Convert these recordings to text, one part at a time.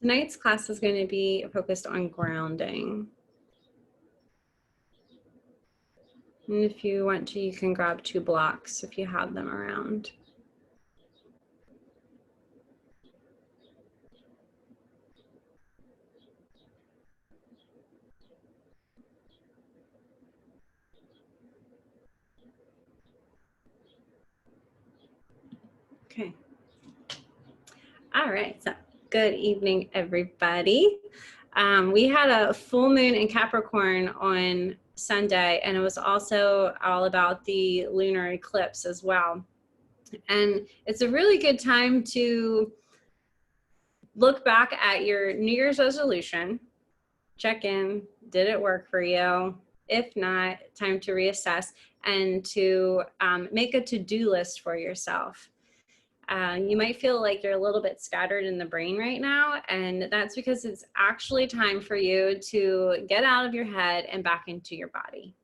Tonight's class is going to be focused on grounding. And if you want to, you can grab 2 blocks if you have them around. Okay. All right, so good evening, everybody. We had a full moon in Capricorn on Sunday, and it was also all about the lunar eclipse as well. And it's a really good time to look back at your New Year's resolution, check in, did it work for you? If not, time to reassess and to make a to-do list for yourself. You might feel like you're a little bit scattered in the brain right now, and that's because it's actually time for you to get out of your head and back into your body.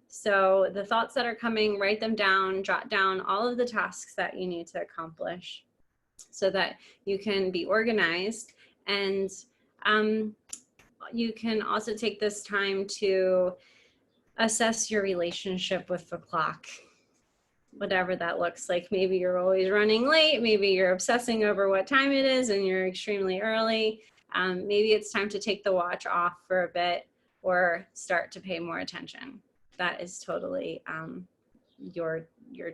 So the thoughts that are coming, write them down, jot down all of the tasks that you need to accomplish so that you can be organized. And you can also take this time to assess your relationship with the clock, whatever that looks like. Maybe you're always running late, maybe you're obsessing over what time it is and you're extremely early. Maybe it's time to take the watch off for a bit or start to pay more attention. That is totally your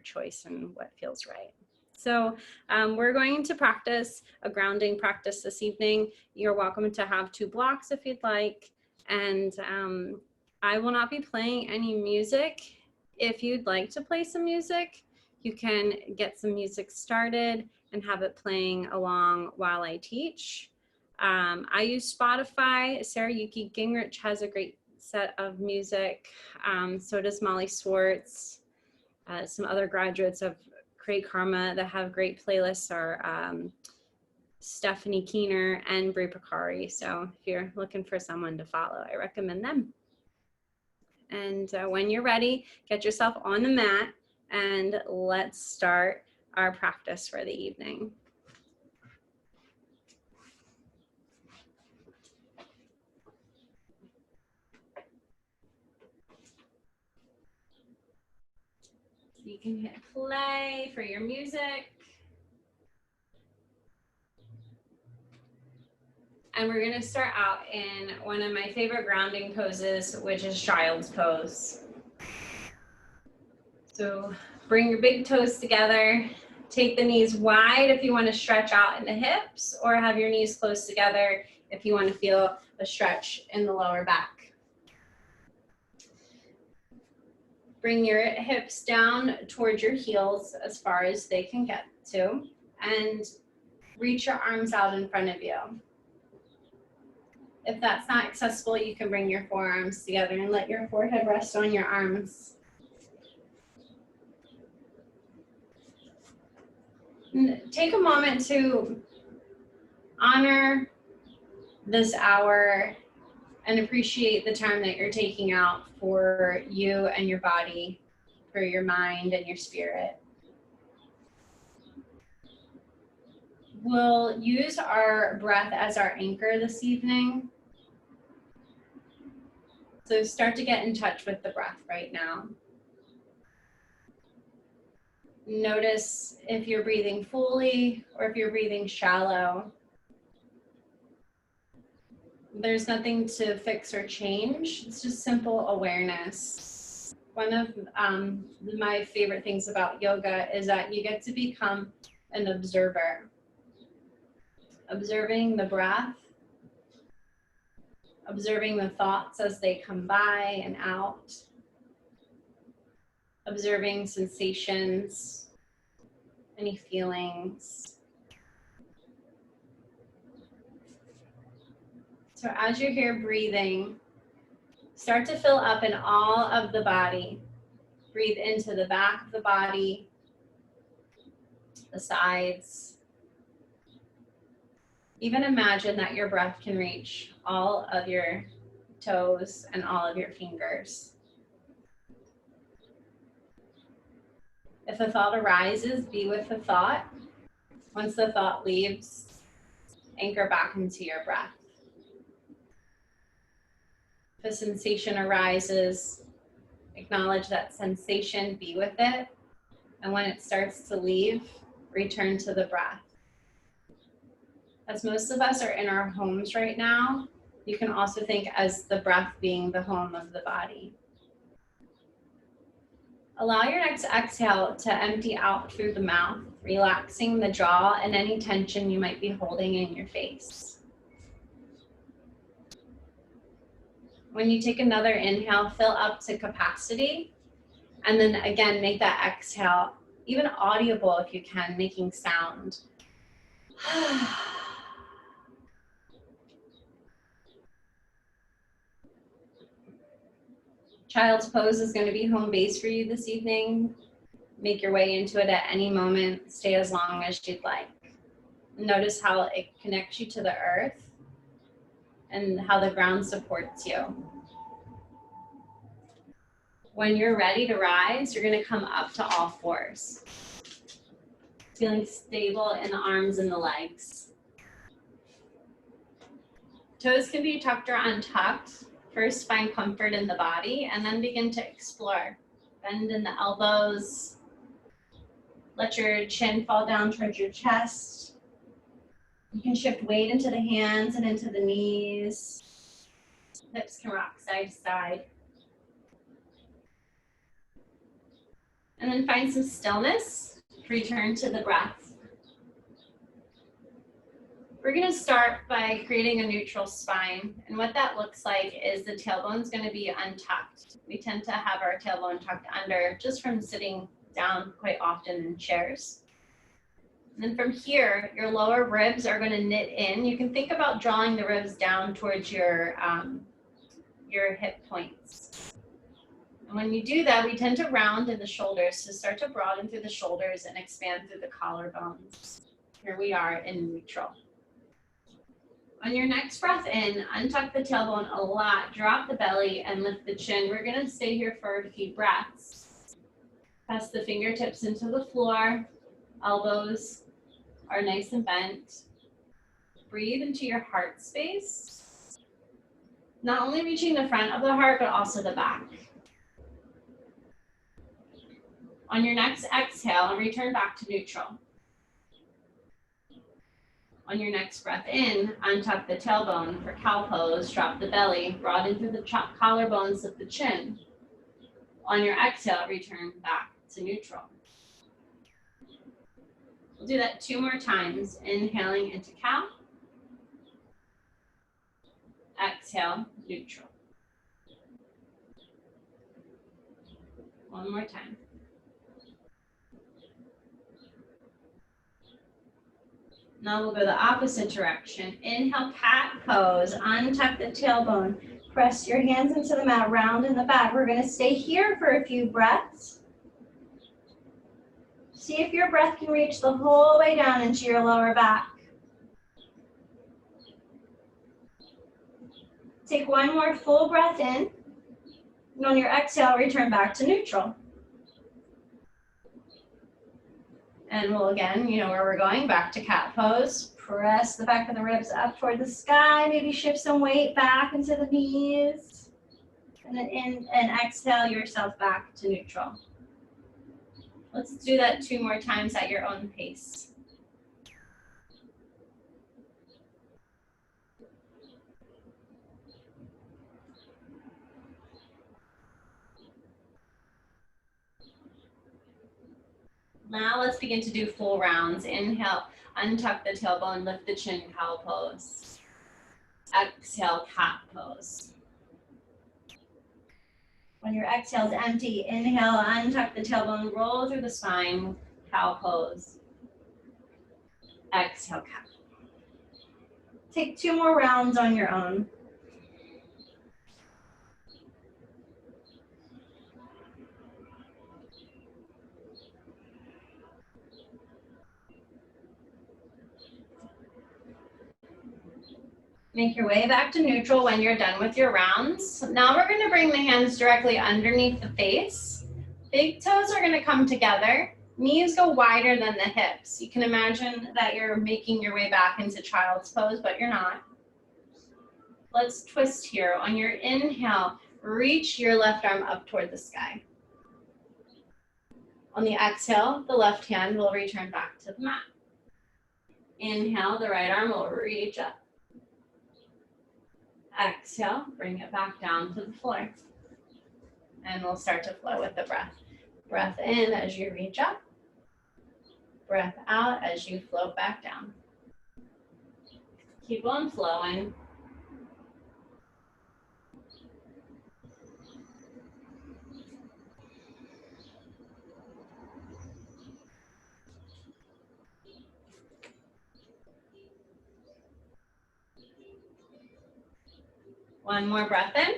choice and what feels right. So we're going to practice a grounding practice this evening. You're welcome to have 2 blocks if you'd like. And I will not be playing any music. If you'd like to play some music, you can get some music started and have it playing along while I teach. I use Spotify. Sarah Yuki Gingrich has a great set of music. So does Molly Swartz. Some other graduates of Create Karma that have great playlists are Stephanie Keener and Brie Picari. So if you're looking for someone to follow, I recommend them. And when you're ready, get yourself on the mat and let's start our practice for the evening. You can hit play for your music. And we're gonna start out in one of my favorite grounding poses, which is child's pose. So bring your big toes together, take the knees wide if you wanna stretch out in the hips, or have your knees close together if you wanna feel a stretch in the lower back. Bring your hips down towards your heels as far as they can get to, and reach your arms out in front of you. If that's not accessible, you can bring your forearms together and let your forehead rest on your arms. And take a moment to honor this hour and appreciate the time that you're taking out for you and your body, for your mind and your spirit. We'll use our breath as our anchor this evening. So start to get in touch with the breath right now. Notice if you're breathing fully or if you're breathing shallow. There's nothing to fix or change. It's just simple awareness. One of my favorite things about yoga is that you get to become an observer. Observing the breath, observing the thoughts as they come by and out, observing sensations, any feelings. So as you're here breathing, start to fill up in all of the body. Breathe into the back of the body, the sides. Even imagine that your breath can reach all of your toes and all of your fingers. If a thought arises, be with the thought. Once the thought leaves, Anchor back into your breath. If a sensation arises, acknowledge that sensation, be with it. And when it starts to leave, return to the breath. As most of us are in our homes right now, you can also think as the breath being the home of the body. Allow your next exhale to empty out through the mouth, relaxing the jaw and any tension you might be holding in your face. When you take another inhale, fill up to capacity, and then again, make that exhale even audible if you can, making sound. Child's pose is going to be home base for you this evening. Make your way into it at any moment. Stay as long as you'd like. Notice how it connects you to the earth and how the ground supports you. When you're ready to rise, you're going to come up to all fours. Feeling stable in the arms and the legs. Toes can be tucked or untucked. First, find comfort in the body and then begin to explore. Bend in the elbows. Let your chin fall down towards your chest. You can shift weight into the hands and into the knees. Hips can rock side to side. And then find some stillness. Return to the breath. We're going to start by creating a neutral spine. And what that looks like is the tailbone is going to be untucked. We tend to have our tailbone tucked under just from sitting down quite often in chairs. And then from here, your lower ribs are going to knit in. You can think about drawing the ribs down towards your hip points. And when you do that, we tend to round in the shoulders, so start to broaden through the shoulders and expand through the collarbones. Here we are in neutral. On your next breath in, untuck the tailbone a lot, drop the belly and lift the chin. We're going to stay here for a few breaths. Press the fingertips into the floor. Elbows are nice and bent. Breathe into your heart space. Not only reaching the front of the heart, but also the back. On your next exhale, return back to neutral. On your next breath in, untuck the tailbone for cow pose, drop the belly, broaden through the collarbones of the chin. On your exhale, return back to neutral. We'll do that 2 more times, inhaling into cow. Exhale, neutral. One more time. Now we'll go the opposite direction. Inhale, cat pose. Untuck the tailbone. Press your hands into the mat, round in the back. We're going to stay here for a few breaths. See if your breath can reach the whole way down into your lower back. Take 1 more full breath in. And on your exhale, return back to neutral. And we'll again, you know where we're going, back to cat pose. Press the back of the ribs up toward the sky. Maybe shift some weight back into the knees. And then in and exhale yourself back to neutral. Let's do that 2 more times at your own pace. Now let's begin to do full rounds. Inhale, untuck the tailbone, lift the chin, cow pose. Exhale, cat pose. When your exhale is empty, inhale, untuck the tailbone, roll through the spine, cow pose. Exhale, cat. Take 2 more rounds on your own. Make your way back to neutral when you're done with your rounds. Now we're going to bring the hands directly underneath the face. Big toes are going to come together. Knees go wider than the hips. You can imagine that you're making your way back into child's pose, but you're not. Let's twist here. On your inhale, reach your left arm up toward the sky. On the exhale, the left hand will return back to the mat. Inhale, the right arm will reach up. Exhale, bring it back down to the floor. And we'll start to flow with the breath. Breath in as you reach up. Breath out as you float back down. Keep on flowing. One more breath in.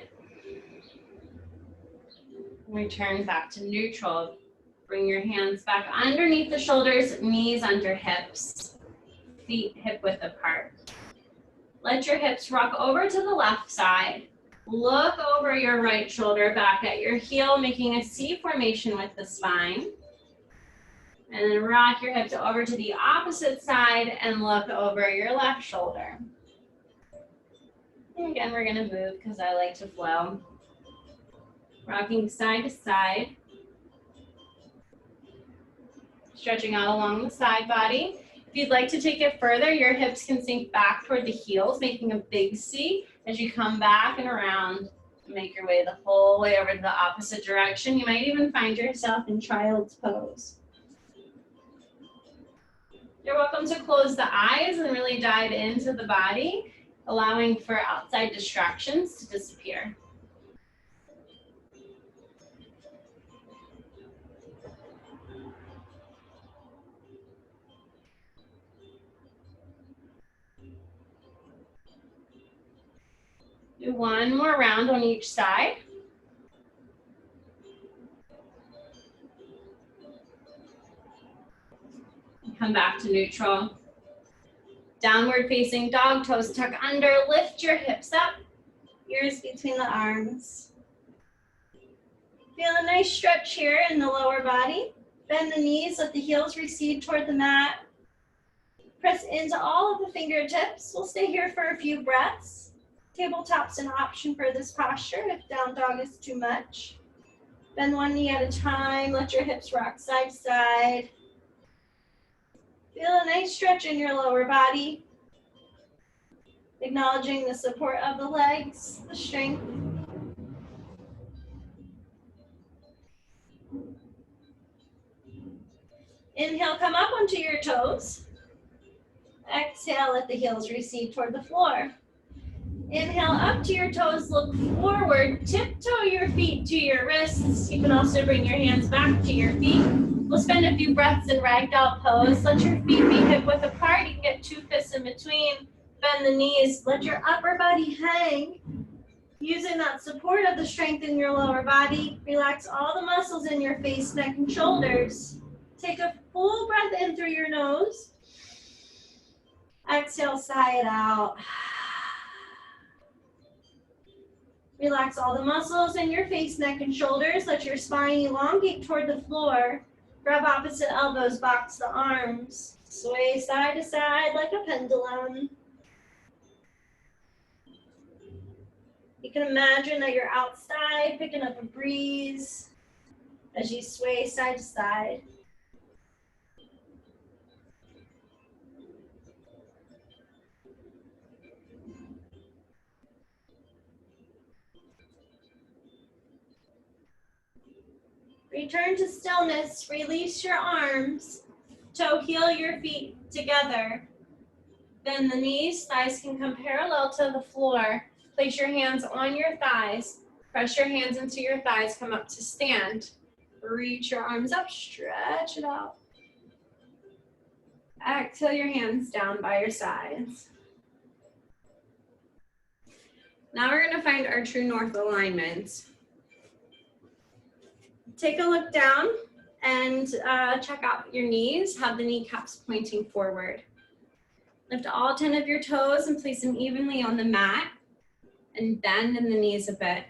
Return back to neutral. Bring your hands back underneath the shoulders, knees under hips, feet hip width apart. Let your hips rock over to the left side. Look over your right shoulder back at your heel, making a C formation with the spine. And then rock your hips over to the opposite side and look over your left shoulder. And again, we're gonna move because I like to flow. Rocking side to side. Stretching out along the side body. If you'd like to take it further, your hips can sink back toward the heels, making a big C as you come back and around. Make your way the whole way over to the opposite direction. You might even find yourself in child's pose. You're welcome to close the eyes and really dive into the body, allowing for outside distractions to disappear. Do one more round on each side. Come back to neutral. Downward facing dog, toes tuck under, lift your hips up, ears between the arms. Feel a nice stretch here in the lower body. Bend the knees, let the heels recede toward the mat. Press into all of the fingertips. We'll stay here for a few breaths. Tabletop's an option for this posture if down dog is too much. Bend one knee at a time, let your hips rock side to side. Feel a nice stretch in your lower body. Acknowledging the support of the legs, the strength. Inhale, come up onto your toes. Exhale, let the heels recede toward the floor. Inhale, up to your toes, look forward, tiptoe your feet to your wrists. You can also bring your hands back to your feet. We'll spend a few breaths in ragdoll pose. Let your feet be hip width apart. You can get two fists in between. Bend the knees. Let your upper body hang. Using that support of the strength in your lower body, relax all the muscles in your face, neck, and shoulders. Take a full breath in through your nose. Exhale, sigh it out. Relax all the muscles in your face, neck, and shoulders. Let your spine elongate toward the floor. Grab opposite elbows, box the arms. Sway side to side like a pendulum. You can imagine that you're outside, picking up a breeze as you sway side to side. Return to stillness, release your arms, toe heel your feet together. Bend the knees, thighs can come parallel to the floor. Place your hands on your thighs, press your hands into your thighs, come up to stand. Reach your arms up, stretch it out. Exhale your hands down by your sides. Now we're gonna find our true north alignment. Take a look down and check out your knees. Have the kneecaps pointing forward. Lift all 10 of your toes and place them evenly on the mat and bend in the knees a bit.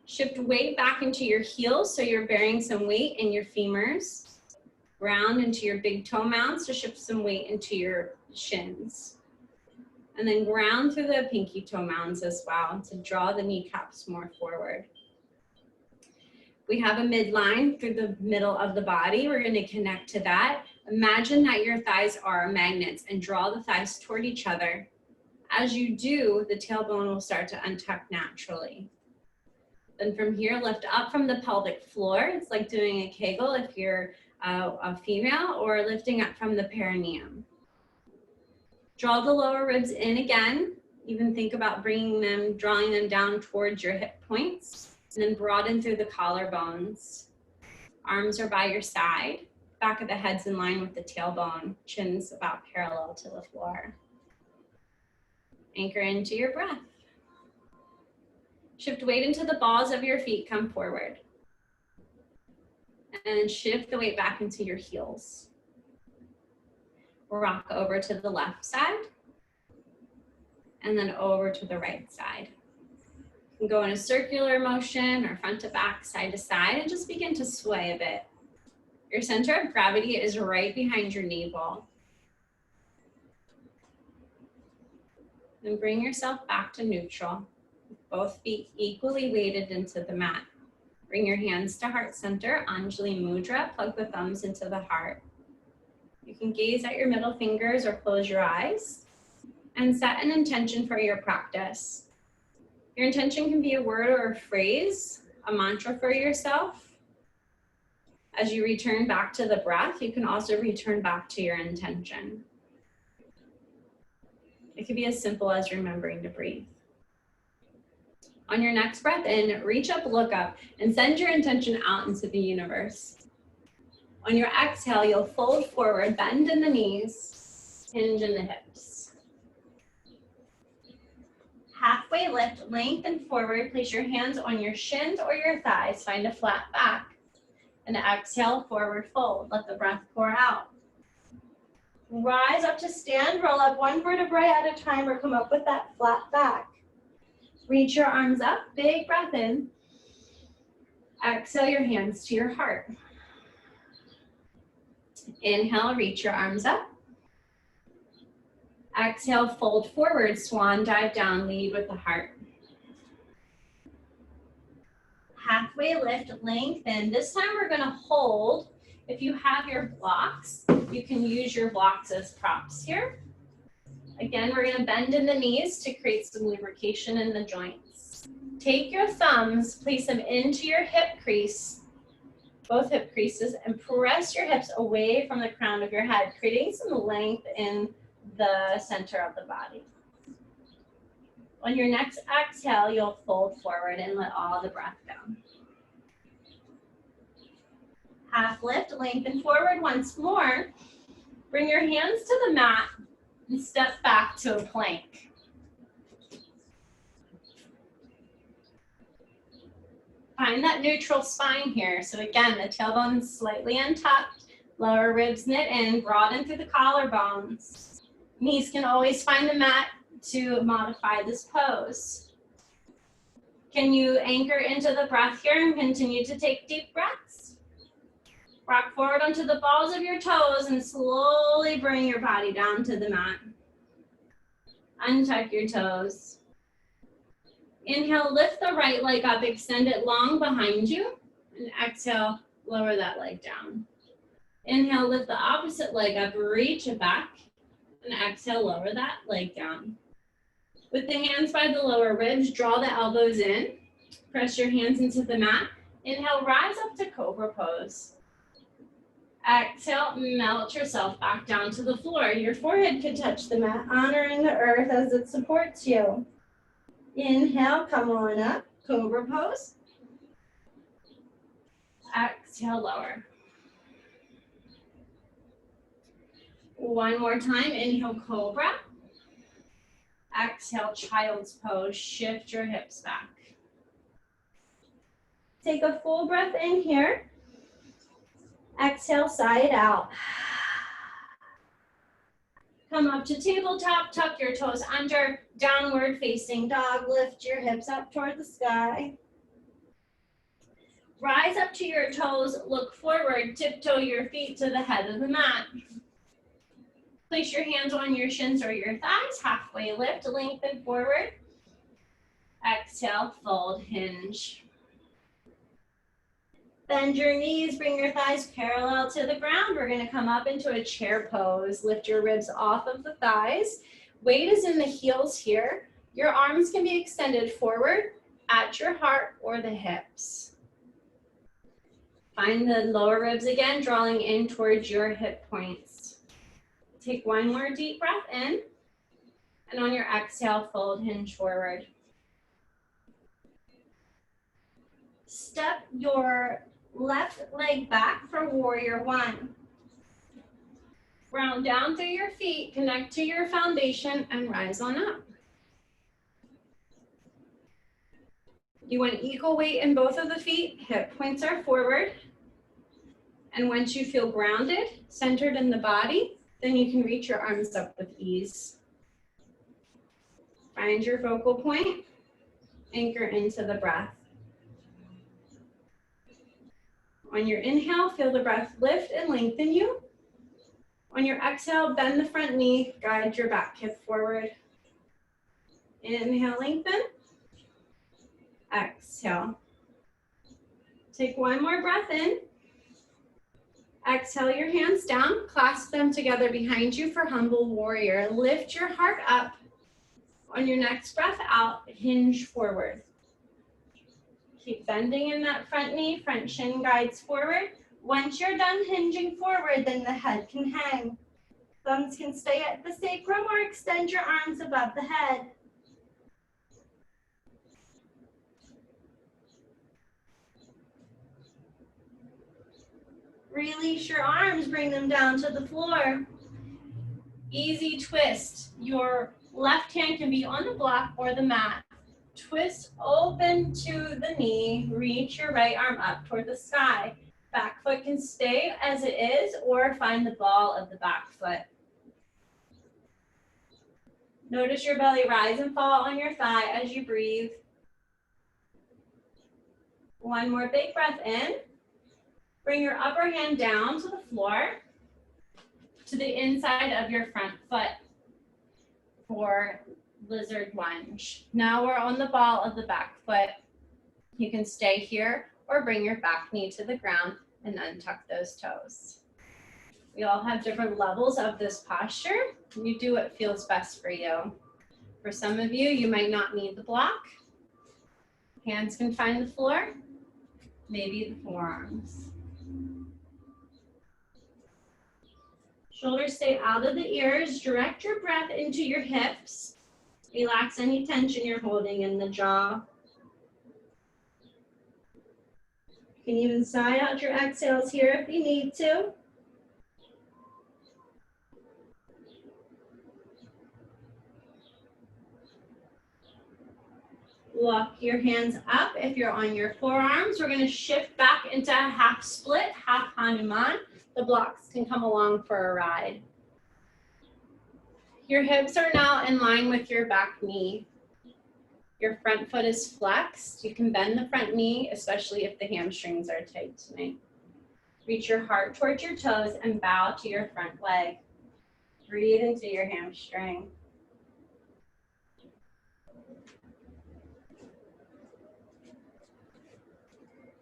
Shift weight back into your heels so you're bearing some weight in your femurs. Ground into your big toe mounds to shift some weight into your shins. And then ground through the pinky toe mounds as well to draw the kneecaps more forward. We have a midline through the middle of the body. We're going to connect to that. Imagine that your thighs are magnets and draw the thighs toward each other. As you do, the tailbone will start to untuck naturally. Then from here, lift up from the pelvic floor. It's like doing a Kegel if you're a female, or lifting up from the perineum. Draw the lower ribs in again. Even think about bringing them, drawing them down towards your hip points, and then broaden through the collarbones. Arms are by your side. Back of the head's in line with the tailbone. Chin's about parallel to the floor. Anchor into your breath. Shift weight into the balls of your feet, come forward. And then shift the weight back into your heels. Rock over to the left side. And then over to the right side. You can go in a circular motion or front to back, side to side, and just begin to sway a bit. Your center of gravity is right behind your navel. Then bring yourself back to neutral. Both feet equally weighted into the mat. Bring your hands to heart center, Anjali Mudra, plug the thumbs into the heart. You can gaze at your middle fingers or close your eyes and set an intention for your practice. Your intention can be a word or a phrase, a mantra for yourself. As you return back to the breath, you can also return back to your intention. It could be as simple as remembering to breathe. On your next breath in, reach up, look up, and send your intention out into the universe. On your exhale, you'll fold forward, bend in the knees, hinge in the hips. Halfway lift, lengthen forward, place your hands on your shins or your thighs, find a flat back. And exhale, forward fold, let the breath pour out. Rise up to stand, roll up one vertebrae at a time or come up with that flat back. Reach your arms up, big breath in. Exhale your hands to your heart. Inhale, reach your arms up. Exhale, fold forward, swan dive down, lead with the heart. Halfway lift, lengthen. This time we're gonna hold. If you have your blocks, you can use your blocks as props here. Again, we're gonna bend in the knees to create some lubrication in the joints. Take your thumbs, place them into your hip crease, both hip creases, and press your hips away from the crown of your head, creating some length in the center of the body. On your next exhale, you'll fold forward and let all the breath go. Half lift, lengthen forward once more. Bring your hands to the mat and step back to a plank. Find that neutral spine here. So again, the tailbone slightly untucked, lower ribs knit in, broaden through the collarbones. Knees can always find the mat to modify this pose. Can you anchor into the breath here and continue to take deep breaths? Rock forward onto the balls of your toes and slowly bring your body down to the mat. Untuck your toes. Inhale, lift the right leg up, extend it long behind you, and exhale, lower that leg down. Inhale, lift the opposite leg up, reach it back, and exhale, lower that leg down. With the hands by the lower ribs, draw the elbows in, press your hands into the mat. Inhale, rise up to Cobra Pose. Exhale, melt yourself back down to the floor. Your forehead could touch the mat, honoring the earth as it supports you. Inhale, come on up, Cobra Pose. Exhale, lower. One more time, inhale, Cobra. Exhale, Child's Pose, shift your hips back. Take a full breath in here. Exhale, side out. Come up to tabletop, tuck your toes under, downward facing dog, lift your hips up toward the sky. Rise up to your toes, look forward, tiptoe your feet to the head of the mat. Place your hands on your shins or your thighs, halfway lift, lengthen forward. Exhale, fold, hinge. Bend your knees, bring your thighs parallel to the ground. We're gonna come up into a chair pose. Lift your ribs off of the thighs. Weight is in the heels here. Your arms can be extended forward at your heart or the hips. Find the lower ribs again, drawing in towards your hip points. Take one more deep breath in, and on your exhale, fold, hinge forward. Step your left leg back for warrior one. Round down through your feet, connect to your foundation, and rise on up. You want equal weight in both of the feet, hip points are forward. And once you feel grounded, centered in the body, then you can reach your arms up with ease. Find your focal point, anchor into the breath. On your inhale, feel the breath lift and lengthen you. On your exhale, bend the front knee, guide your back hip forward. Inhale, lengthen. Exhale. Take one more breath in. Exhale your hands down, clasp them together behind you for humble warrior. Lift your heart up. On your next breath out, hinge forward. Keep bending in that front knee, front shin guides forward. Once you're done hinging forward, then the head can hang. Thumbs can stay at the sacrum or extend your arms above the head. Release your arms, bring them down to the floor. Easy twist. Your left hand can be on the block or the mat. Twist open to the knee, reach your right arm up toward the sky. Back foot can stay as it is or find the ball of the back foot. Notice your belly rise and fall on your thigh as you breathe. One more big breath in. Bring your upper hand down to the floor, to the inside of your front foot for lizard lunge. Now we're on the ball of the back foot. You can stay here or bring your back knee to the ground and untuck those toes. We all have different levels of this posture. You do what feels best for you. For some of you, you might not need the block. Hands can find the floor, maybe the forearms. Shoulders stay out of the ears. Direct your breath into your hips. Relax any tension you're holding in the jaw. You can even sigh out your exhales here if you need to. Walk your hands up if you're on your forearms. We're going to shift back into a half split, half Hanuman. The blocks can come along for a ride. Your hips are now in line with your back knee. Your front foot is flexed. You can bend the front knee, especially if the hamstrings are tight tonight. Reach your heart towards your toes and bow to your front leg. Breathe into your hamstring.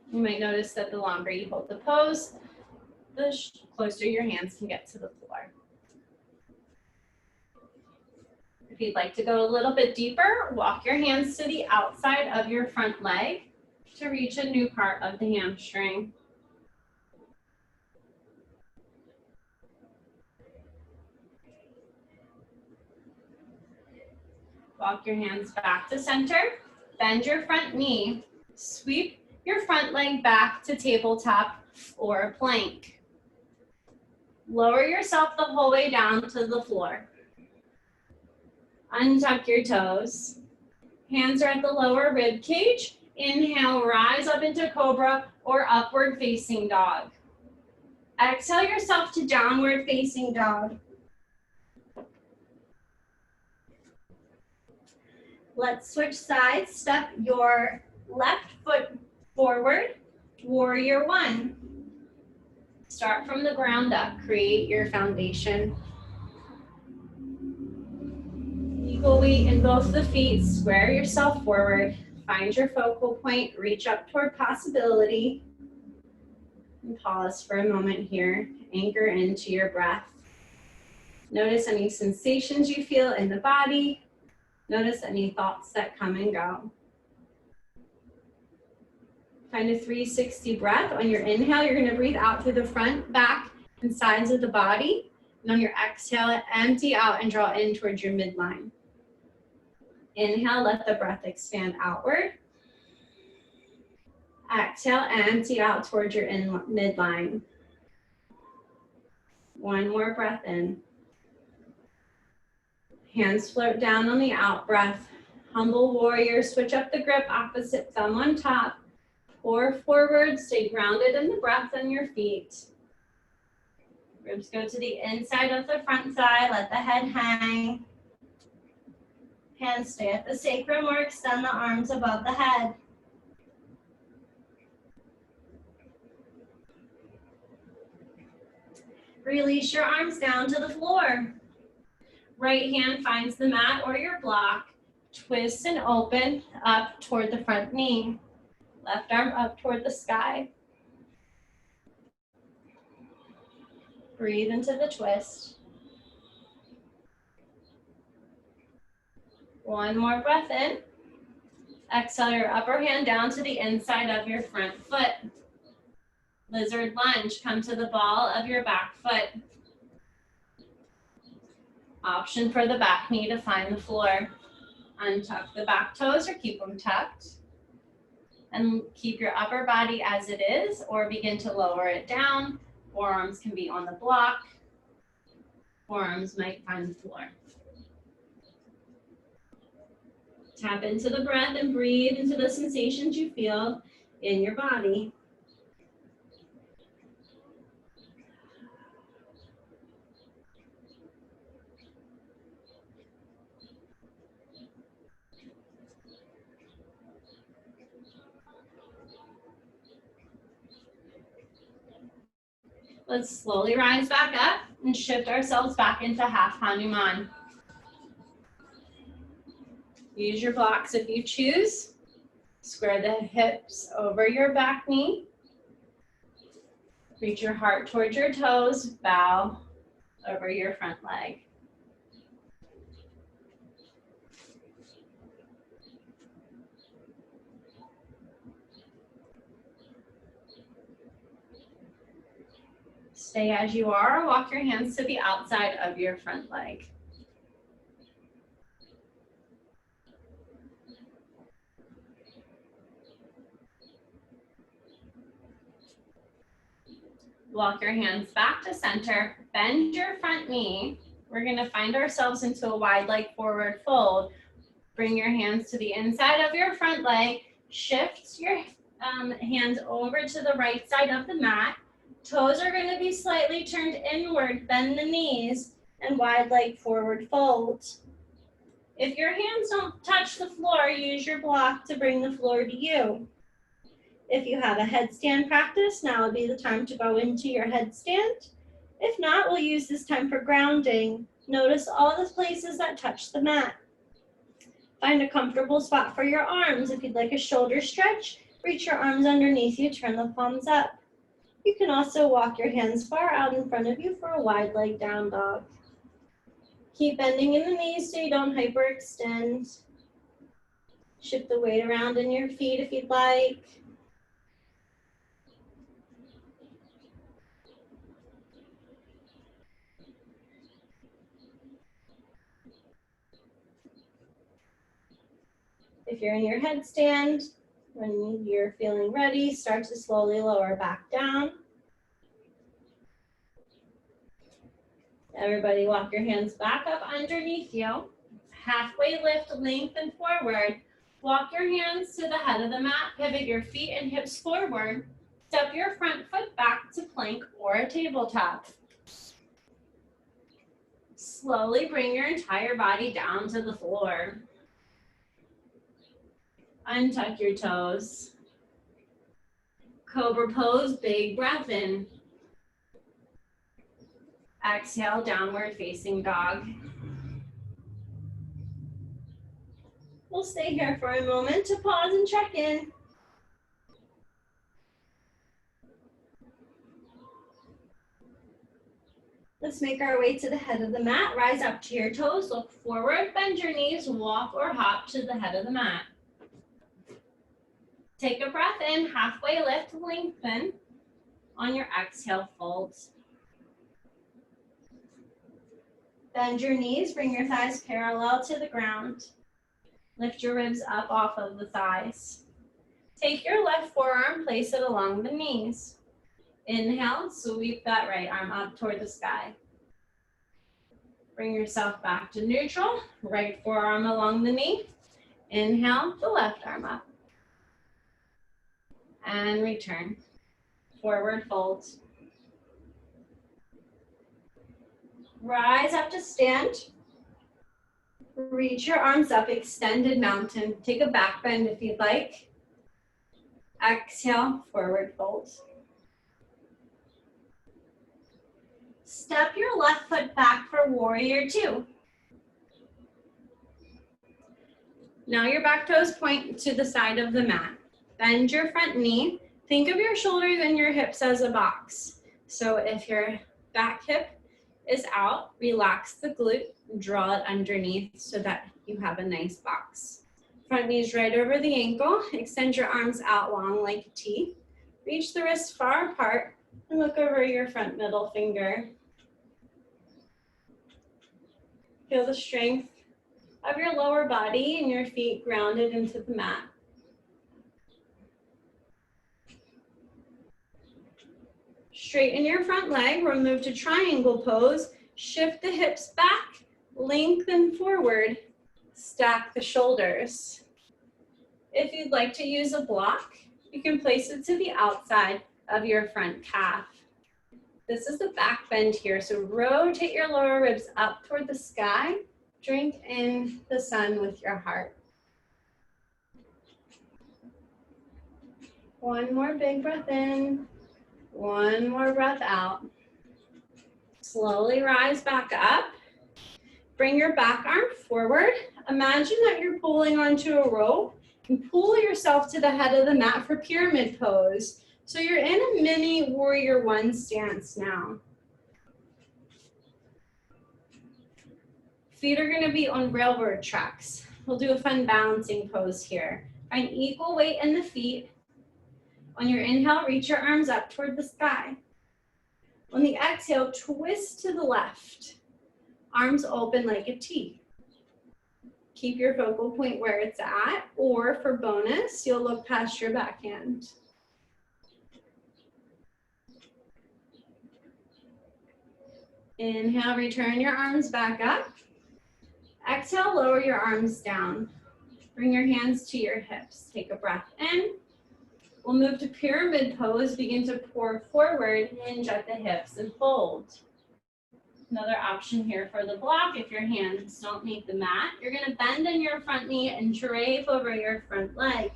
You might notice that the longer you hold the pose, the closer your hands can get to the floor. If you'd like to go a little bit deeper, walk your hands to the outside of your front leg to reach a new part of the hamstring. Walk your hands back to center, bend your front knee, sweep your front leg back to tabletop or plank. Lower yourself the whole way down to the floor. Untuck your toes. Hands are at the lower rib cage. Inhale, rise up into cobra or upward facing dog. Exhale yourself to downward facing dog. Let's switch sides. Step your left foot forward. Warrior one. Start from the ground up, create your foundation. Equal weight in both the feet, square yourself forward, find your focal point, reach up toward possibility, and pause for a moment here, anchor into your breath. Notice any sensations you feel in the body, notice any thoughts that come and go. Find a 360 breath. On your inhale, you're gonna breathe out through the front, back, and sides of the body. And on your exhale, empty out and draw in towards your midline. Inhale, let the breath expand outward. Exhale, empty out towards your midline. One more breath in. Hands float down on the out breath. Humble warrior, switch up the grip, opposite thumb on top. Pour forward, stay grounded in the breath and your feet. Ribs go to the inside of the front thigh, let the head hang. Hands stay at the sacrum or extend the arms above the head. Release your arms down to the floor. Right hand finds the mat or your block. Twist and open up toward the front knee. Left arm up toward the sky. Breathe into the twist. One more breath in. Exhale your upper hand down to the inside of your front foot. Lizard lunge, come to the ball of your back foot. Option for the back knee to find the floor. Untuck the back toes or keep them tucked. And keep your upper body as it is or begin to lower it down. Forearms can be on the block. Forearms might find the floor. Tap into the breath and breathe into the sensations you feel in your body. Let's slowly rise back up and shift ourselves back into half Hanuman. Use your blocks if you choose. Square the hips over your back knee. Reach your heart towards your toes. Bow over your front leg. Stay as you are, or walk your hands to the outside of your front leg. Walk your hands back to center, bend your front knee. We're gonna find ourselves into a wide leg forward fold. Bring your hands to the inside of your front leg, shift your hands over to the right side of the mat. Toes are gonna be slightly turned inward, bend the knees, and wide leg forward fold. If your hands don't touch the floor, use your block to bring the floor to you. If you have a headstand practice, now would be the time to go into your headstand. If not, we'll use this time for grounding. Notice all the places that touch the mat. Find a comfortable spot for your arms. If you'd like a shoulder stretch, reach your arms underneath you, turn the palms up. You can also walk your hands far out in front of you for a wide leg down dog. Keep bending in the knees so you don't hyperextend. Shift the weight around in your feet if you'd like. If you're in your headstand, when you're feeling ready, start to slowly lower back down. Everybody walk your hands back up underneath you. Halfway lift, lengthen forward. Walk your hands to the head of the mat, pivot your feet and hips forward. Step your front foot back to plank or a tabletop. Slowly bring your entire body down to the floor. Untuck your toes. Cobra pose, big breath in. Exhale, downward facing dog. We'll stay here for a moment to pause and check in. Let's make our way to the head of the mat. Rise up to your toes, look forward, bend your knees, walk or hop to the head of the mat. Take a breath in, halfway lift, lengthen. On your exhale, fold. Bend your knees, bring your thighs parallel to the ground. Lift your ribs up off of the thighs. Take your left forearm, place it along the knees. Inhale, sweep that right arm up toward the sky. Bring yourself back to neutral, right forearm along the knee. Inhale, the left arm up. And return. Forward fold. Rise up to stand. Reach your arms up, extended mountain. Take a back bend if you'd like. Exhale, forward fold. Step your left foot back for warrior two. Now your back toes point to the side of the mat. Bend your front knee. Think of your shoulders and your hips as a box. So if your back hip is out, relax the glute, draw it underneath so that you have a nice box. Front knees right over the ankle. Extend your arms out long like a T. Reach the wrists far apart and look over your front middle finger. Feel the strength of your lower body and your feet grounded into the mat. Straighten your front leg, we'll move to triangle pose. Shift the hips back, lengthen forward, stack the shoulders. If you'd like to use a block, you can place it to the outside of your front calf. This is the back bend here, so rotate your lower ribs up toward the sky. Drink in the sun with your heart. One more big breath in. One more breath out. Slowly rise back up. Bring your back arm forward. Imagine that you're pulling onto a rope and pull yourself to the head of the mat for pyramid pose. So you're in a mini warrior one stance now. Feet are going to be on railroad tracks. We'll do a fun balancing pose here. Find equal weight in the feet. On your inhale, reach your arms up toward the sky. On the exhale, twist to the left. Arms open like a T. Keep your focal point where it's at, or for bonus, you'll look past your backhand. Inhale, return your arms back up. Exhale, lower your arms down. Bring your hands to your hips. Take a breath in. We'll move to pyramid pose. Begin to pour forward, hinge at the hips, and fold. Another option here for the block, if your hands don't meet the mat, you're going to bend in your front knee and drape over your front leg.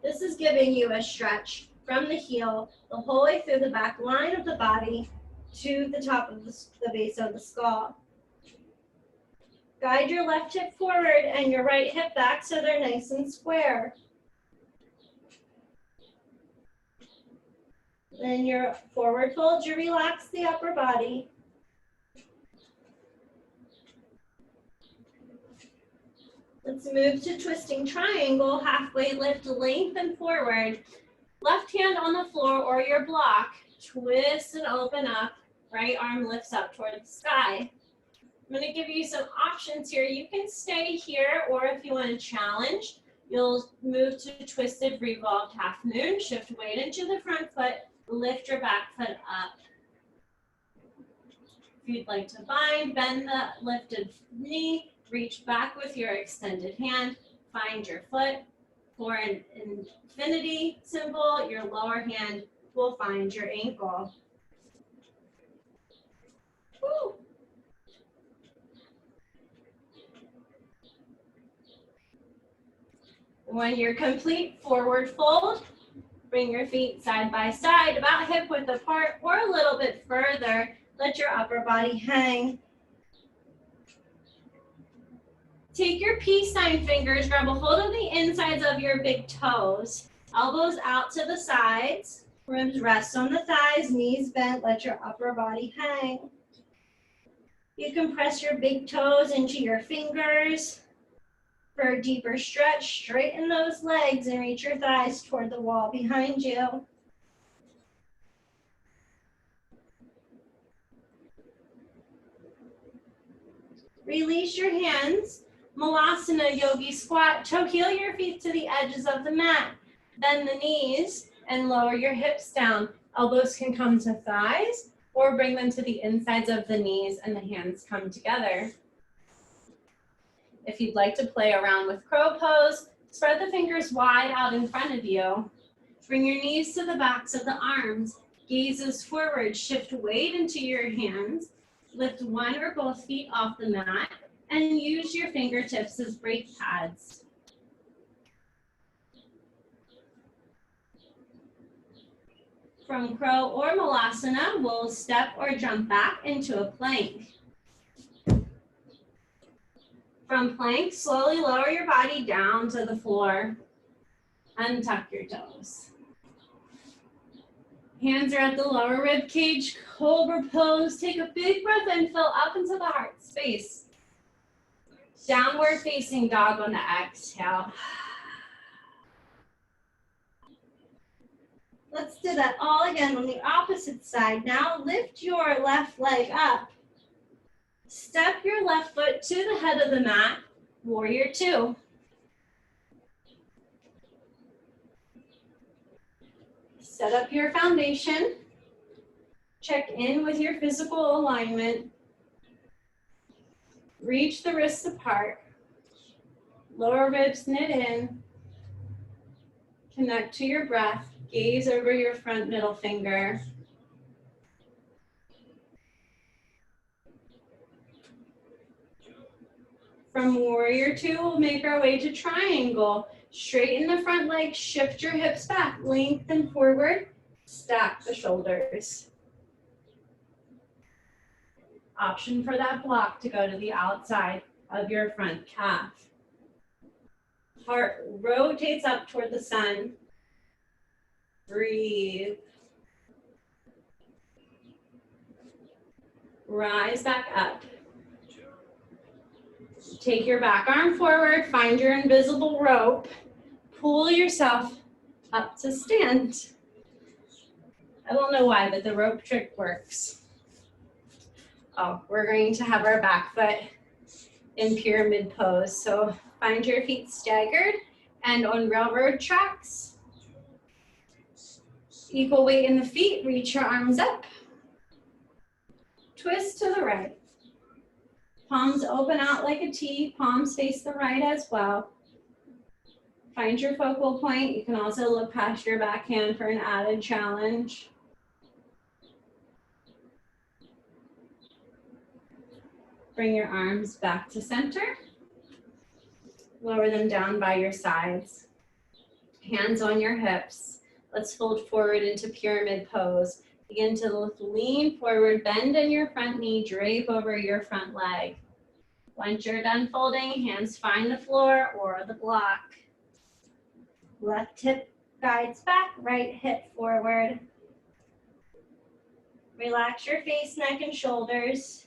This is giving you a stretch from the heel the whole way through the back line of the body to the top of the base of the skull. Guide your left hip forward and your right hip back so they're nice and square. Then your forward fold, you relax the upper body. Let's move to twisting triangle, halfway lift, lengthen forward. Left hand on the floor or your block, twist and open up. Right arm lifts up toward the sky. I'm going to give you some options here. You can stay here, or if you want to challenge, you'll move to twisted revolved half moon. Shift weight into the front foot. Lift your back foot up. If you'd like to bind, bend the lifted knee, reach back with your extended hand, find your foot. For an infinity symbol, your lower hand will find your ankle. Woo. When you're complete, forward fold, Bring your feet side by side, about hip width apart or a little bit further. Let your upper body hang. Take your peace sign fingers, grab a hold of the insides of your big toes. Elbows out to the sides. Ribs rest on the thighs, knees bent. Let your upper body hang. You can press your big toes into your fingers. For a deeper stretch, straighten those legs and reach your thighs toward the wall behind you. Release your hands. Malasana Yogi Squat. Toe heel your feet to the edges of the mat. Bend the knees and lower your hips down. Elbows can come to thighs or bring them to the insides of the knees and the hands come together. If you'd like to play around with crow pose, spread the fingers wide out in front of you. Bring your knees to the backs of the arms. Gazes forward, shift weight into your hands. Lift one or both feet off the mat and use your fingertips as brake pads. From crow or malasana, we'll step or jump back into a plank. From plank, slowly lower your body down to the floor. Untuck your toes. Hands are at the lower rib cage, cobra pose. Take a big breath and fill up into the heart space. Downward facing dog on the exhale. Let's do that all again on the opposite side. Now lift your left leg up. Step your left foot to the head of the mat, warrior two. Set up your foundation. Check in with your physical alignment. Reach the wrists apart. Lower ribs knit in. Connect to your breath. Gaze over your front middle finger. From warrior two, we'll make our way to triangle. Straighten the front leg, shift your hips back, lengthen forward, stack the shoulders. Option for that block to go to the outside of your front calf. Heart rotates up toward the sun. Breathe. Rise back up. Take your back arm forward, find your invisible rope, pull yourself up to stand. I don't know why, but the rope trick works. Oh, we're going to have our back foot in pyramid pose. So find your feet staggered and on railroad tracks. Equal weight in the feet, reach your arms up. Twist to the right. Palms open out like a T, palms face the right as well. Find your focal point. You can also look past your backhand for an added challenge. Bring your arms back to center. Lower them down by your sides. Hands on your hips. Let's fold forward into pyramid pose. Begin to lean forward, bend in your front knee, drape over your front leg. Once you're done folding, hands find the floor or the block. Left hip guides back, right hip forward. Relax your face, neck, and shoulders.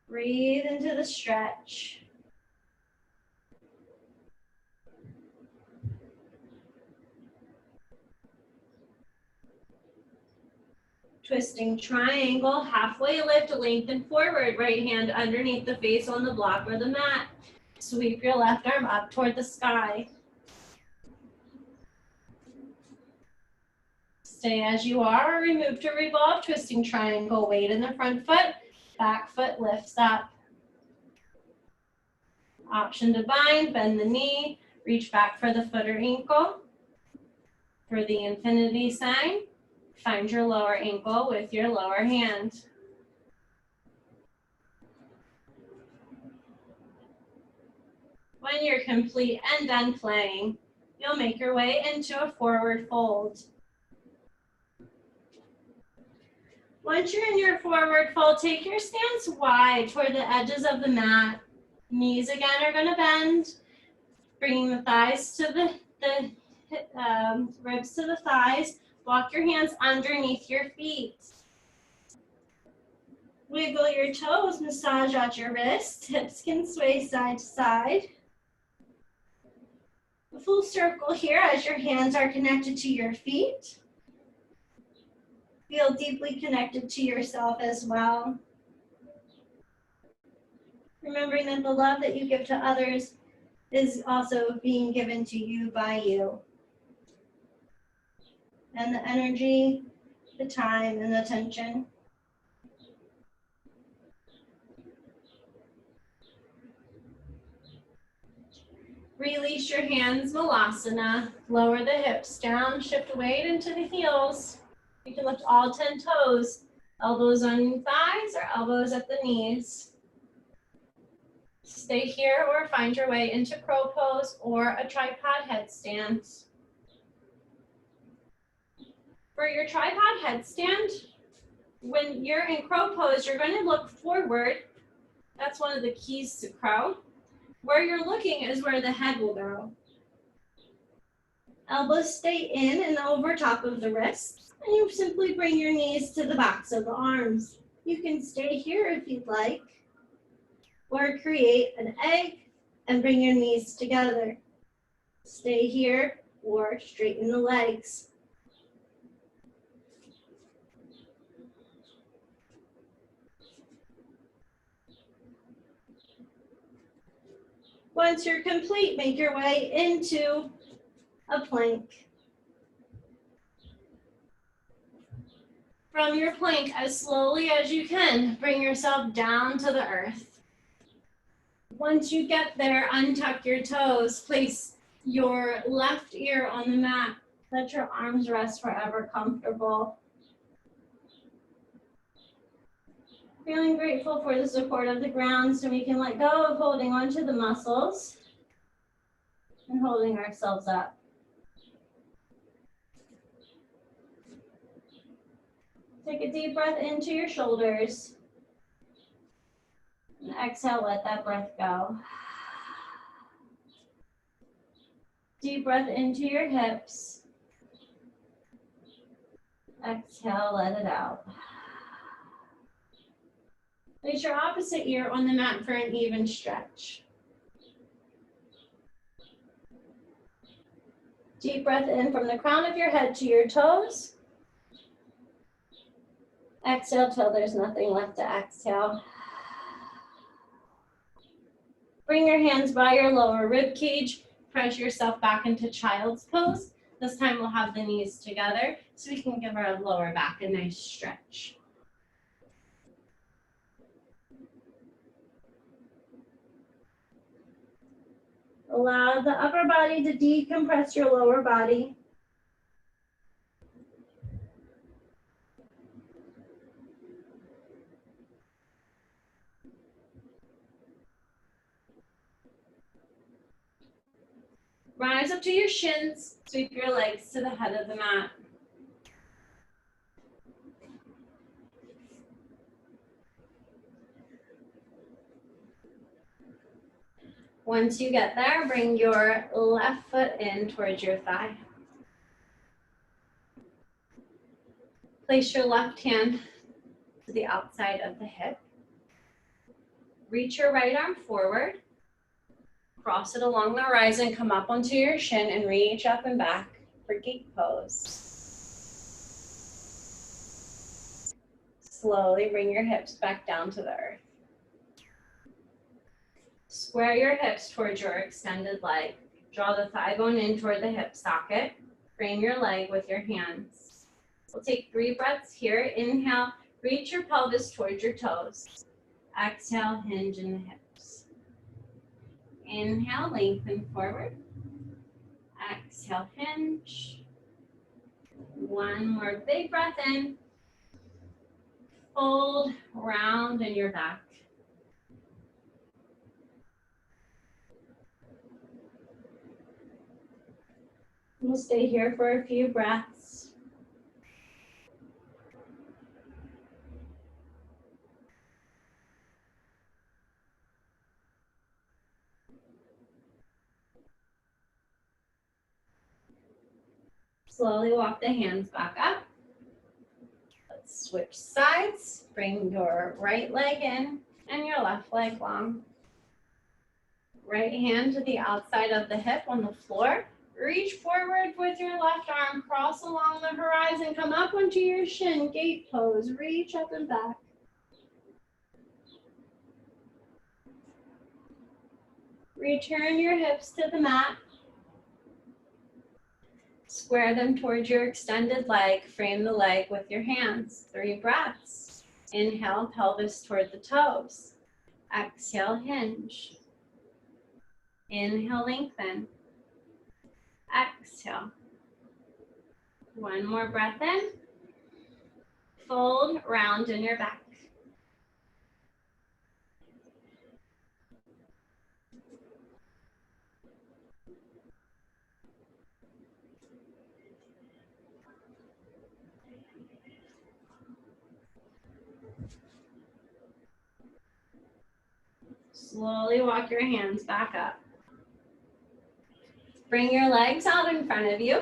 Breathe into the stretch. Twisting triangle, halfway lift, lengthen forward, right hand underneath the face on the block or the mat. Sweep your left arm up toward the sky. Stay as you are or remove to revolve, twisting triangle, weight in the front foot, back foot lifts up. Option to bind, bend the knee, reach back for the foot or ankle. For the infinity sign, find your lower ankle with your lower hand. When you're complete and done playing, you'll make your way into a forward fold. Once you're in your forward fold, take your stance wide toward the edges of the mat. Knees again are going to bend, bringing the thighs to the ribs to the thighs. Walk your hands underneath your feet. Wiggle your toes, massage out your wrists. Hips can sway side to side. A full circle here as your hands are connected to your feet. Feel deeply connected to yourself as well. Remembering that the love that you give to others is also being given to you by you. And the energy, the time, and the attention. Release your hands, Malasana. Lower the hips down, shift weight into the heels. You can lift all 10 toes, elbows on thighs or elbows at the knees. Stay here or find your way into crow pose or a tripod headstand. For your tripod headstand, when you're in crow pose, you're going to look forward. That's one of the keys to crow. Where you're looking is where the head will go. Elbows stay in and over top of the wrists, and you simply bring your knees to the backs of the arms. You can stay here if you'd like, or create an egg and bring your knees together. Stay here or straighten the legs. Once you're complete, make your way into a plank. From your plank, as slowly as you can, bring yourself down to the earth. Once you get there, untuck your toes. Place your left ear on the mat. Let your arms rest wherever comfortable. Feeling grateful for the support of the ground so we can let go of holding onto the muscles and holding ourselves up. Take a deep breath into your shoulders. And exhale, let that breath go. Deep breath into your hips. Exhale, let it out. Place your opposite ear on the mat for an even stretch. Deep breath in from the crown of your head to your toes. Exhale till there's nothing left to exhale. Bring your hands by your lower rib cage. Press yourself back into child's pose. This time we'll have the knees together so we can give our lower back a nice stretch. Allow the upper body to decompress your lower body. Rise up to your shins, sweep your legs to the head of the mat. Once you get there, bring your left foot in towards your thigh. Place your left hand to the outside of the hip. Reach your right arm forward. Cross it along the horizon, come up onto your shin and reach up and back for geek pose. Slowly bring your hips back down to the earth. Square your hips towards your extended leg. Draw the thigh bone in toward the hip socket. Frame your leg with your hands. We'll take 3 breaths here. Inhale, reach your pelvis towards your toes. Exhale, hinge in the hips. Inhale, lengthen forward. Exhale, hinge. One more big breath in. Fold, round in your back. We'll stay here for a few breaths. Slowly walk the hands back up. Let's switch sides. Bring your right leg in and your left leg long. Right hand to the outside of the hip on the floor. Reach forward with your left arm, cross along the horizon, come up onto your shin, gate pose, reach up and back. Return your hips to the mat. Square them towards your extended leg, frame the leg with your hands. 3 breaths. Inhale, pelvis toward the toes. Exhale, hinge. Inhale, lengthen. Exhale. 1 more breath in. Fold, round in your back. Slowly walk your hands back up. Bring your legs out in front of you.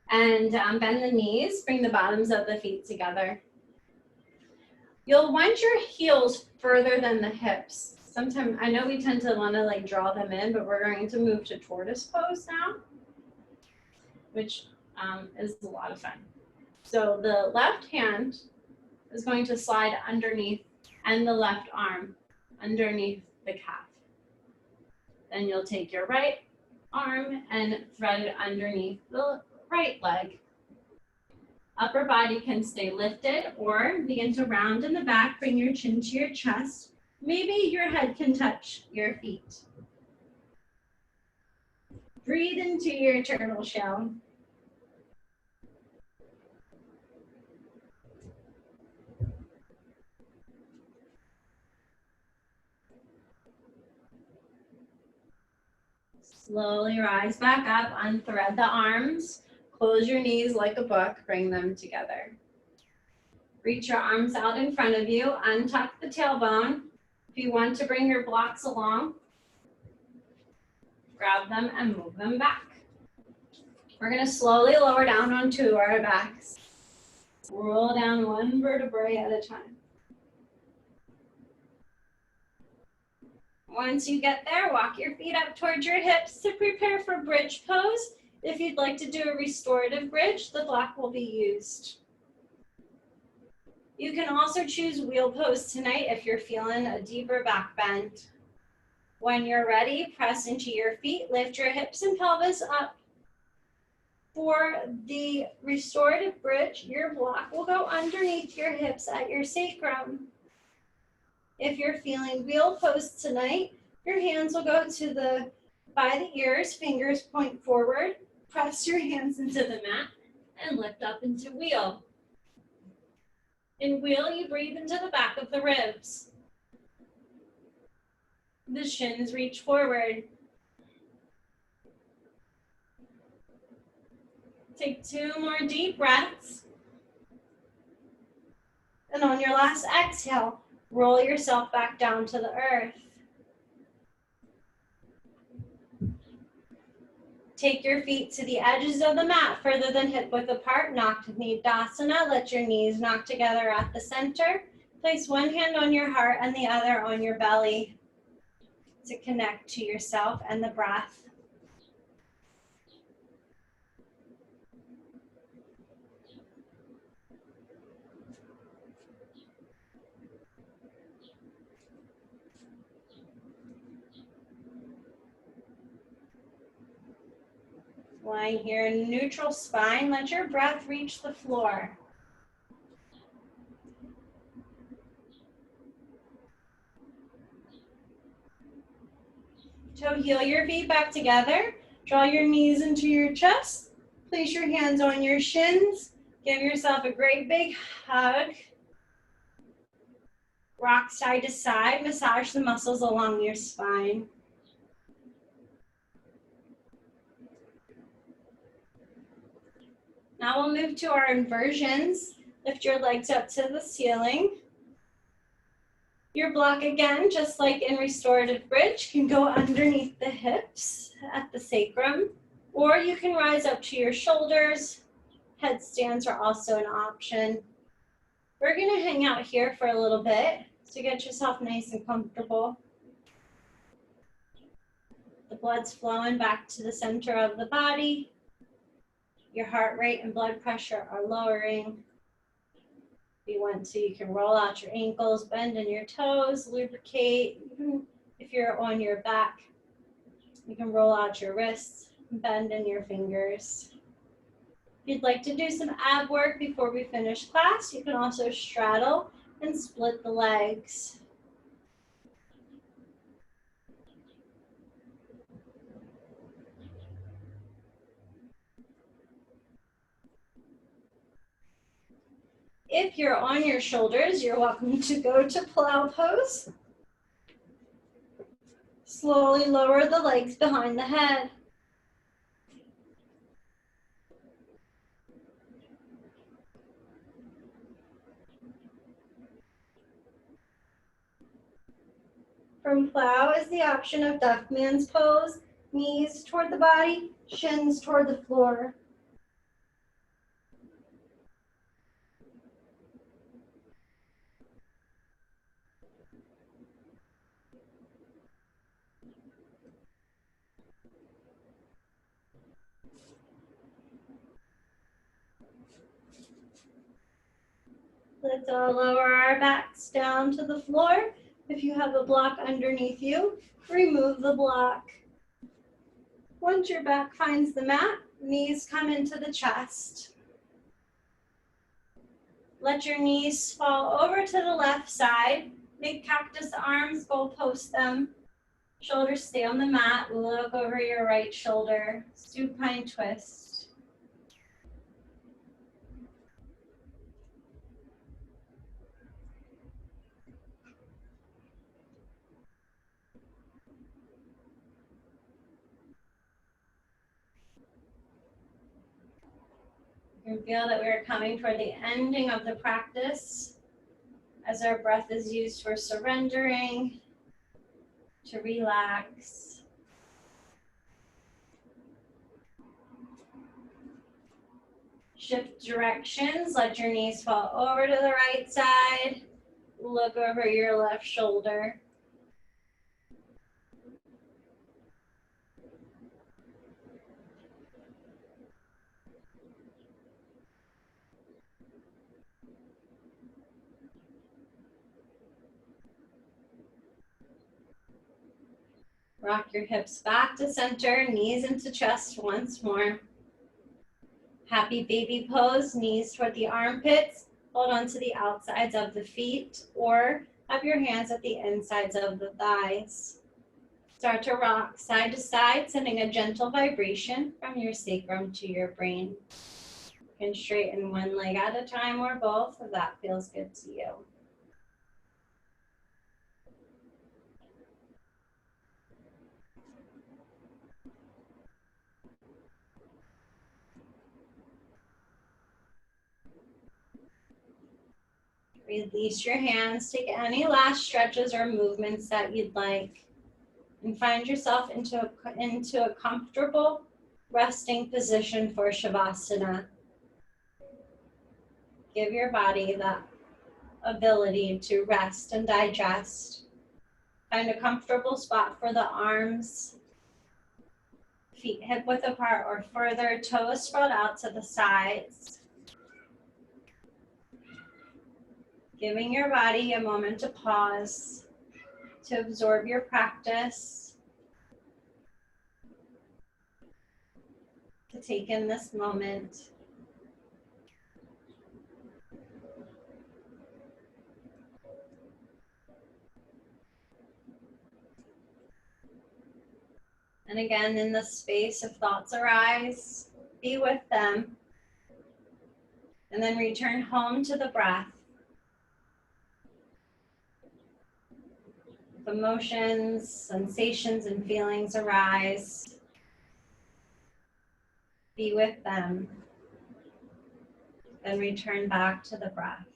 And bend the knees, bring the bottoms of the feet together. You'll want your heels further than the hips. Sometimes, I know we tend to want to like draw them in, but we're going to move to tortoise pose now, which is a lot of fun. So the left hand is going to slide underneath and the left arm underneath the calf. Then you'll take your right arm and thread it underneath the right leg. Upper body can stay lifted or begin to round in the back. Bring your chin to your chest. Maybe your head can touch your feet. Breathe into your turtle shell. Slowly rise back up, unthread the arms. Close your knees like a book, bring them together. Reach your arms out in front of you, untuck the tailbone. If you want to bring your blocks along, grab them and move them back. We're gonna slowly lower down onto our backs. Roll down 1 vertebrae at a time. Once you get there, walk your feet up towards your hips to prepare for bridge pose. If you'd like to do a restorative bridge, the block will be used. You can also choose wheel pose tonight if you're feeling a deeper back bend. When you're ready, press into your feet, lift your hips and pelvis up. For the restorative bridge, your block will go underneath your hips at your sacrum. If you're feeling wheel pose tonight, your hands will go to by the ears, fingers point forward, press your hands into the mat and lift up into wheel. In wheel, you breathe into the back of the ribs. The shins reach forward. Take 2 more deep breaths. And on your last exhale, roll yourself back down to the earth. Take your feet to the edges of the mat, further than hip width apart, Nakta Nidasana. Let your knees knock together at the center. Place one hand on your heart and the other on your belly to connect to yourself and the breath. Lying here in neutral spine, let your breath reach the floor. So heel your feet back together. Draw your knees into your chest. Place your hands on your shins. Give yourself a great big hug. Rock side to side. Massage the muscles along your spine. Now we'll move to our inversions. Lift your legs up to the ceiling. Your block again, just like in restorative bridge, can go underneath the hips at the sacrum, or you can rise up to your shoulders. Headstands are also an option. We're gonna hang out here for a little bit to get yourself nice and comfortable. The blood's flowing back to the center of the body. Your heart rate and blood pressure are lowering. If you want to, you can roll out your ankles, bend in your toes, lubricate. Even if you're on your back, you can roll out your wrists, bend in your fingers. If you'd like to do some ab work before we finish class, you can also straddle and split the legs. If you're on your shoulders, you're welcome to go to plow pose. Slowly lower the legs behind the head. From plow is the option of Duckman's pose, knees toward the body, shins toward the floor. Let's all lower our backs down to the floor. If you have a block underneath you, remove the block. Once your back finds the mat, knees come into the chest. Let your knees fall over to the left side. Make cactus arms, goalpost them. Shoulders stay on the mat. Look over your right shoulder. Supine twist. You can feel that we are coming toward the ending of the practice as our breath is used for surrendering, to relax. Shift directions, let your knees fall over to the right side. Look over your left shoulder. Rock your hips back to center, knees into chest once more. Happy baby pose, knees toward the armpits. Hold on to the outsides of the feet or have your hands at the insides of the thighs. Start to rock side to side, sending a gentle vibration from your sacrum to your brain. You can straighten one leg at a time or both if that feels good to you. Release your hands, take any last stretches or movements that you'd like, and find yourself into a comfortable resting position for Shavasana. Give your body that ability to rest and digest. Find a comfortable spot for the arms, feet hip width apart or further, toes spread out to the sides. Giving your body a moment to pause, to absorb your practice, to take in this moment. And again, in the space, if thoughts arise, be with them. And then return home to the breath. If emotions, sensations, and feelings arise, be with them. Then return back to the breath.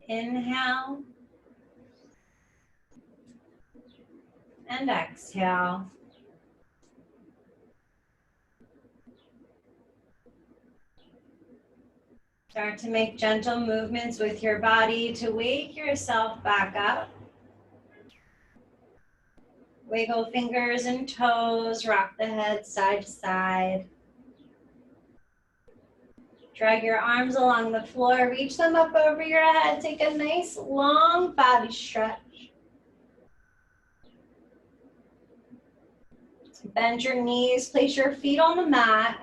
Inhale and exhale. Start to make gentle movements with your body to wake yourself back up. Wiggle fingers and toes, rock the head side to side. Drag your arms along the floor, reach them up over your head. Take a nice long body stretch. Bend your knees, place your feet on the mat.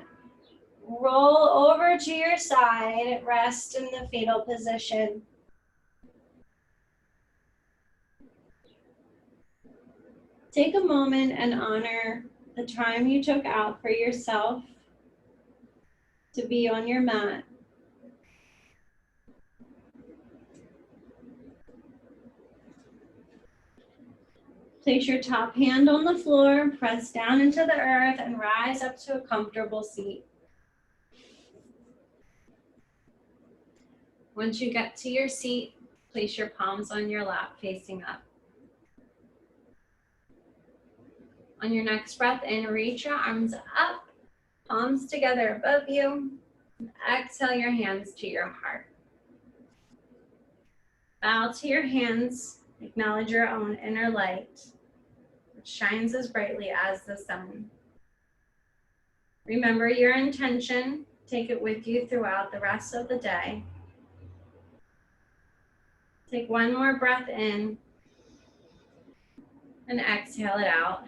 Roll over to your side, rest in the fetal position. Take a moment and honor the time you took out for yourself to be on your mat. Place your top hand on the floor, press down into the earth, and rise up to a comfortable seat. Once you get to your seat, place your palms on your lap facing up. On your next breath in, reach your arms up, palms together above you. And exhale your hands to your heart. Bow to your hands, acknowledge your own inner light, which shines as brightly as the sun. Remember your intention, take it with you throughout the rest of the day. Take one more breath in and exhale it out.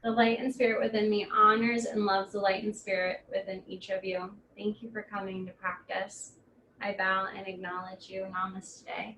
The light and spirit within me honors and loves the light and spirit within each of you. Thank you for coming to practice. I bow and acknowledge you. Namaste.